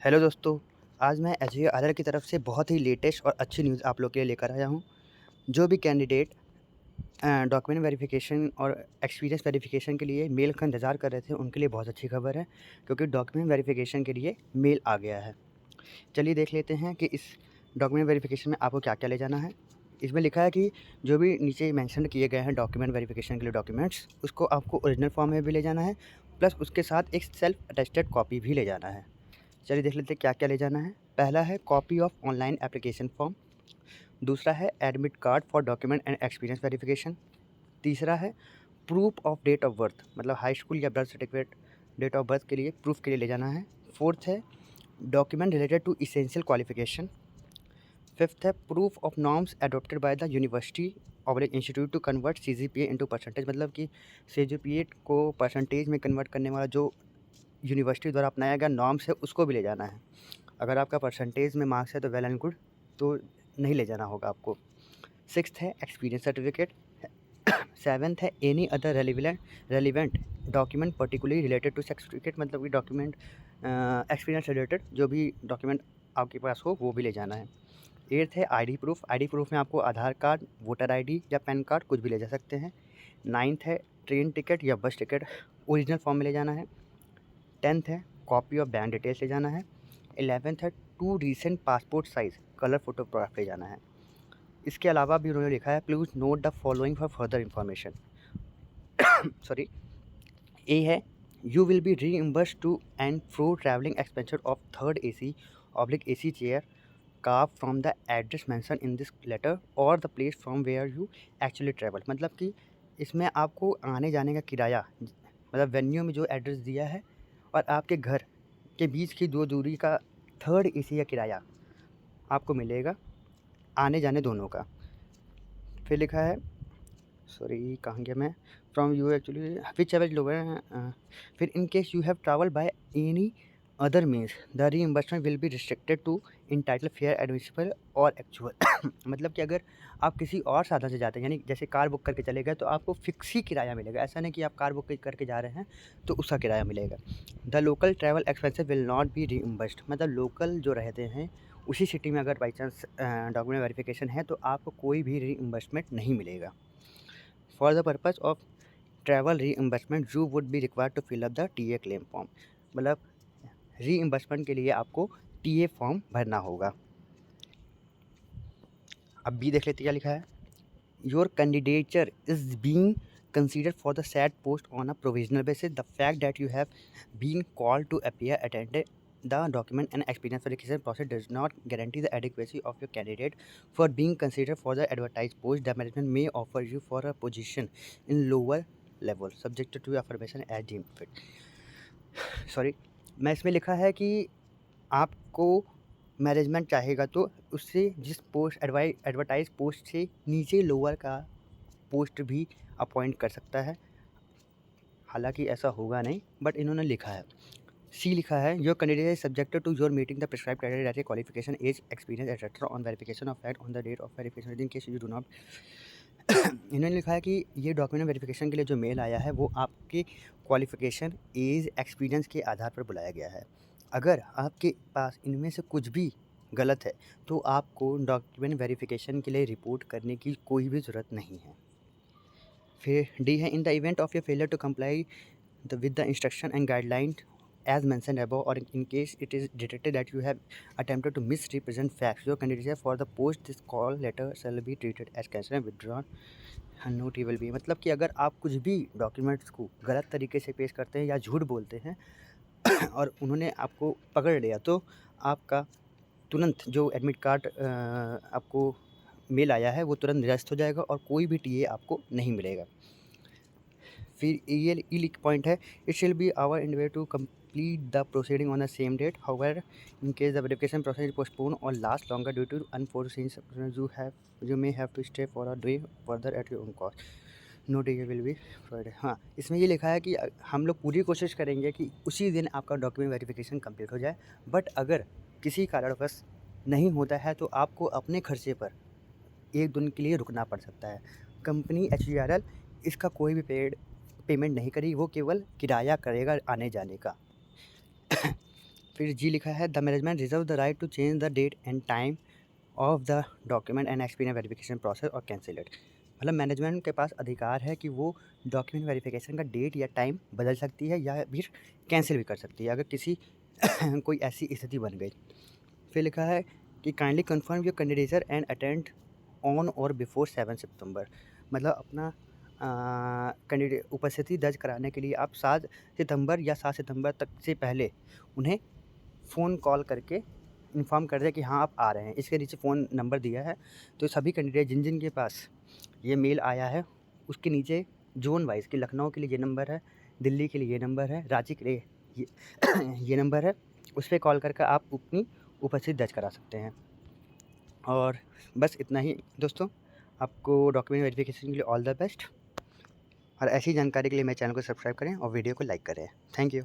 Hello दोस्तों, आज मैं एचवीए आधार की तरफ से बहुत ही लेटेस्ट और अच्छी न्यूज़ आप लोग के लिए लेकर आया हूँ। जो भी कैंडिडेट डॉक्यूमेंट वेरिफिकेशन और एक्सपीरियंस वेरिफिकेशन के लिए मेल का इंतज़ार कर रहे थे, उनके लिए बहुत अच्छी खबर है, क्योंकि डॉक्यूमेंट वेरिफिकेशन के लिए मेल आ गया है। चलिए देख लेते हैं कि इस डॉक्यूमेंट वेरिफिकेशन में आपको क्या-क्या ले जाना है। इसमें लिखा है कि जो भी नीचे मेंशन किए गए हैं डॉक्यूमेंट वेरिफिकेशन के लिए डॉक्यूमेंट्स, उसको आपको ओरिजिनल फॉर्म में भी ले जाना है, प्लस उसके साथ एक सेल्फ अटेस्टेड कॉपी भी ले जाना है। चलिए देख लेते हैं क्या-क्या ले जाना है। पहला है copy of online application form, दूसरा है admit card for document and experience verification, तीसरा है proof of date of birth, मतलब हाई स्कूल या birth certificate date of birth के लिए प्रूफ के लिए ले जाना है। फोर्थ है document related to essential qualification. Fifth है proof of norms adopted by the university or institute to convert CGPA into percentage, मतलब कि सीजीपीए को परसेंटेज में कन्वर्ट करने वाला जो यूनिवर्सिटी द्वारा अपनाया गया नॉर्म्स है, उसको भी ले जाना है। अगर आपका परसेंटेज में मार्क्स है तो वेल एंड गुड, तो नहीं ले जाना होगा आपको। सिक्स्थ है एक्सपीरियंस सर्टिफिकेट। सेवन्थ है any other relevant document particularly related to certificate, मतलब कि डॉक्यूमेंट एक्सपीरियंस रिलेटेड जो भी डॉक्यूमेंट आपके पास हो वो भी ले जाना है। एट्थ है आईडी प्रूफ। आईडी प्रूफ में आपको आधार कार्ड, वोटर आईडी या पैन कार्ड कुछ भी ले जा सकते हैं। नाइन्थ है ट्रेन टिकट या बस टिकट ओरिजिनल फॉर्म में ले जाना है। टेंथ है कॉपी ऑफ बैंक डिटेल्स ले जाना है। 11th है two recent passport size colour photograph ले जाना है। इसके अलावा भी उन्होंने लिखा है please note the following for further information. Sorry, A है you will be reimburse to and fro travelling expenses of third AC oblique AC chair car from the address mention in this letter or the place from where you actually travel, मतलब कि इसमें आपको आने जाने का किराया, मतलब venue में जो एड्रेस दिया है और आपके घर के बीच की जो दूरी का थर्ड एसी का किराया आपको मिलेगा, आने जाने दोनों का। फिर लिखा है, सॉरी कहाँ गया मैं, from you actually whichever लोग हैं। फिर in case you have travel by any other means the reimbursement will be restricted to entitle fare admissible और एक्चुअल। मतलब कि अगर आप किसी और साधन से जाते हैं, यानी जैसे कार बुक करके चले गए, तो आपको फिक्स ही किराया मिलेगा। ऐसा नहीं कि आप कार बुक करके जा रहे हैं तो उसका किराया मिलेगा। The local travel expenses will not be reimbursed, मतलब लोकल जो रहते हैं उसी सिटी में अगर बाई चांस डॉक्यूमेंट वेरिफिकेशन है तो आपको कोई भी रीइंबर्समेंट नहीं मिलेगा। For the purpose of travel reimbursement you would be required to fill up the TA claim form, मतलब रीइंबर्समेंट के लिए आपको टीए फॉर्म भरना होगा। अब बी देख लेते क्या लिखा है। Your candidature is being considered for the said post on a provisional basis. The fact that you have been called to appear attended the document and experience verification process does not guarantee the adequacy of your candidate for being considered for the advertised post. The management may offer you for a position in lower level subject to affirmation as deemed fit. Sorry, मैं इसमें लिखा है कि आपको management चाहेगा तो उससे जिस पोस्ट एडवर्टाइज पोस्ट से नीचे लोअर का पोस्ट भी अपॉइंट कर सकता है। हालांकि ऐसा होगा नहीं, बट इन्होंने लिखा है। सी लिखा है your candidate is subjected to your meeting the prescribe criteria that qualification age experience etcetera on verification of fact on the date of verification with in case you do not. इन्होंने लिखा है कि ये document verification के लिए जो mail आया है वो आपके क्वालिफिकेशन, एज, एक्सपीरियंस के आधार पर बुलाया गया है। अगर आपके पास इनमें से कुछ भी गलत है तो आपको डॉक्यूमेंट वेरिफिकेशन के लिए रिपोर्ट करने की कोई भी ज़रूरत नहीं है। फिर डी है in the event of your failure to comply with the instruction and guidelines as mentioned above, or in case it is detected that you have attempted to misrepresent facts, your candidacy for the post this call letter shall be treated as cancelled and withdrawn and not will be, मतलब कि अगर आप कुछ भी documents को गलत तरीके से पेश करते हैं या झूठ बोलते हैं और उन्होंने आपको पकड़ लिया तो आपका तुरंत जो एडमिट कार्ड आपको मेल आया है वो तुरंत निरस्त हो जाएगा और कोई भी टीए आपको नहीं मिलेगा। फिर ये ई पॉइंट है, it shall be our individual to complete the proceeding on the same date, however in case the verification process is postpone or last longer due to unforeseen you may have to stay for a day further at your own cost, no day will be Friday. हाँ, इसमें ये लिखा है कि हम लोग पूरी कोशिश करेंगे कि उसी दिन आपका डॉक्यूमेंट वेरिफिकेशन कंप्लीट हो जाए, बट अगर किसी कारणवश नहीं होता है तो आपको अपने खर्चे पर एक दिन के लिए रुकना पड़ सकता है। कंपनी एचवीआरएल इसका कोई भी पेमेंट नहीं करेगी, वो केवल किराया करेगा आने जाने का। फिर जी लिखा है the management reserve the right to change the date and time of the document and experience verification process और कैंसिल इट। मतलब मैनेजमेंट के पास अधिकार है कि वो डॉक्यूमेंट वेरिफिकेशन का डेट या टाइम बदल सकती है या फिर कैंसिल भी कर सकती है अगर किसी कोई ऐसी स्थिति बन गई। फिर लिखा है कि kindly confirm your candidature and attend on और बिफोर 7 सितंबर। मतलब अपना कैंडिडेट उपस्थिति दर्ज कराने के लिए आप 7 सितंबर या 7 सितंबर तक से पहले उन्हें फ़ोन कॉल करके इन्फॉर्म कर दें कि हाँ आप आ रहे हैं। इसके नीचे फ़ोन नंबर दिया है, तो सभी कैंडिडेट जिन जिन के पास ये मेल आया है उसके नीचे जोन वाइज़ कि लखनऊ के लिए ये नंबर है, दिल्ली के लिए ये नंबर है, रांची के लिए ये ये नंबर है, उस पे कॉल करके आप अपनी उपस्थिति दर्ज करा सकते हैं। और बस इतना ही दोस्तों, आपको डॉक्यूमेंट वेरिफिकेशन के लिए ऑल द बेस्ट। और ऐसी जानकारी के लिए मेरे चैनल को सब्सक्राइब करें और वीडियो को लाइक करें। Thank you.